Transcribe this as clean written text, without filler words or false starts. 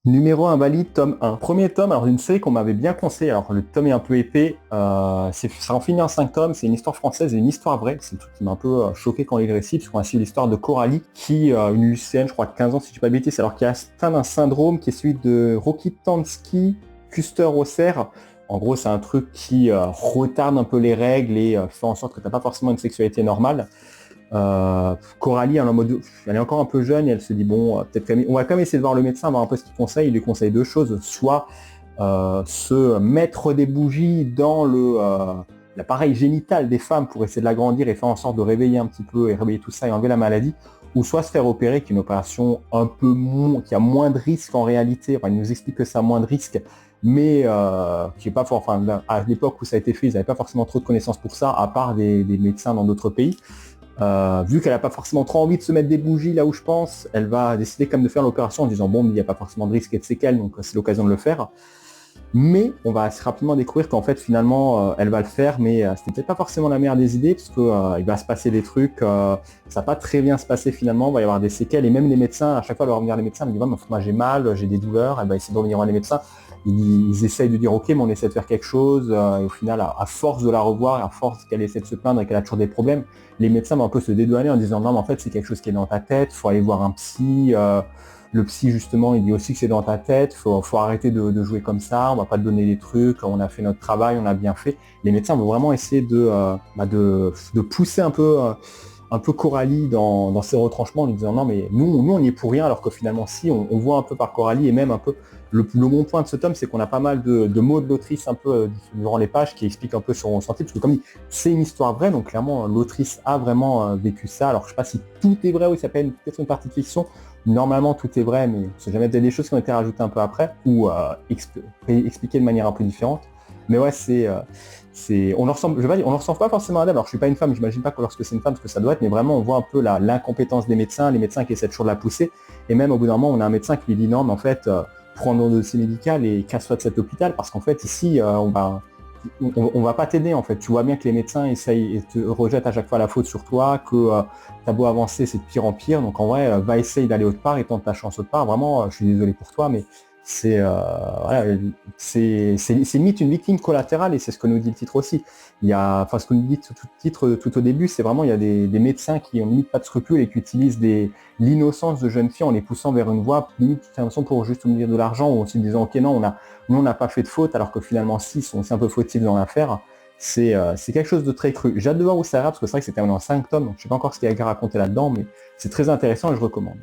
Numéro invalide, tome 1. Premier tome, alors d'une série qu'on m'avait bien conseillé, alors le tome est un peu épais, ça en finit en 5 tomes, c'est une histoire française et une histoire vraie, c'est le truc qui m'a un peu choqué quand il le récit, parce qu'on a suivi l'histoire de Coralie, qui, une lycéenne, je crois de 15 ans si je dis pas de bêtises, alors qui a atteint d'un syndrome qui est celui de Rokitansky Kuster-Rosser. En gros, c'est un truc qui retarde un peu les règles et fait en sorte que tu n'as pas forcément une sexualité normale. Coralie, elle est en mode, elle est encore un peu jeune et elle se dit bon, peut-être quand même, on va quand même essayer de voir le médecin, voir un peu ce qu'il conseille. Il lui conseille deux choses, soit se mettre des bougies dans l'appareil génital des femmes pour essayer de l'agrandir et faire en sorte de réveiller un petit peu et réveiller tout ça et enlever la maladie, ou soit se faire opérer, qui est une opération un peu qui a moins de risques en réalité. Enfin, il nous explique que ça a moins de risques, mais qui est pas fort. Enfin, à l'époque où ça a été fait, ils n'avaient pas forcément trop de connaissances pour ça, à part des médecins dans d'autres pays. Vu qu'elle n'a pas forcément trop envie de se mettre des bougies là où je pense, elle va décider quand même de faire l'opération en disant bon, il n'y a pas forcément de risque et de séquelles, donc c'est l'occasion de le faire. Mais on va assez rapidement découvrir qu'en fait finalement elle va le faire, mais c'était peut-être pas forcément la meilleure des idées, parce que il va se passer des trucs, ça va pas très bien se passer finalement, il va y avoir des séquelles, et même les médecins, à chaque fois elle va revenir les médecins, elle me dit moi j'ai mal, j'ai des douleurs, elle va essayer de revenir voir les médecins. Ils essayent de dire ok, mais on essaie de faire quelque chose, et au final à force de la revoir, à force qu'elle essaie de se plaindre et qu'elle a toujours des problèmes, les médecins vont un peu se dédouaner en disant non mais en fait c'est quelque chose qui est dans ta tête, faut aller voir un psy. Le psy justement il dit aussi que c'est dans ta tête, faut arrêter de jouer comme ça, on va pas te donner des trucs, on a fait notre travail, on a bien fait. Les médecins vont vraiment essayer de pousser un peu Coralie dans ses retranchements en lui disant non mais nous on n'y est pour rien, alors que finalement si on voit un peu par Coralie, et même un peu le bon point de ce tome, c'est qu'on a pas mal de mots de l'autrice un peu durant les pages qui expliquent un peu son ressenti, parce que comme dit, c'est une histoire vraie, donc clairement l'autrice a vraiment vécu ça. Alors je sais pas si tout est vrai ou ça s'appelle peut-être une partie de fiction. Normalement tout est vrai, mais c'est jamais peut-être des choses qui ont été rajoutées un peu après ou expliquées de manière un peu différente. Mais ouais, on leur ressemble, je vais pas dire, on leur ressemble pas forcément à d'elle. Alors je suis pas une femme, j'imagine pas que lorsque c'est une femme ce que ça doit être, mais vraiment on voit un peu l'incompétence des médecins, les médecins qui essaient toujours de la pousser, et même au bout d'un moment on a un médecin qui lui dit non mais en fait prendre un dossier médical et casse-toi de cet hôpital, parce qu'en fait ici on va pas t'aider en fait. Tu vois bien que les médecins essayent et te rejettent à chaque fois la faute sur toi, que t'as beau avancer, c'est de pire en pire. Donc en vrai, va essayer d'aller autre part et tente ta chance autre part. Vraiment, je suis désolé pour toi, mais c'est voilà, c'est limite une victime collatérale, et c'est ce que nous dit le titre aussi. Il y a, enfin ce que nous dit tout titre tout au début, c'est vraiment il y a des médecins qui ont limite pas de scrupules et qui utilisent l'innocence de jeunes filles en les poussant vers une voie limite pour juste obtenir de l'argent, ou en se disant ok non nous on n'a pas fait de faute, alors que finalement si, sont aussi un peu fautifs dans l'affaire. C'est quelque chose de très cru. J'ai hâte de voir où ça ira, parce que c'est vrai que c'était en 5 tomes, donc je sais pas encore ce qu'il y a à raconter là-dedans, mais c'est très intéressant et je recommande.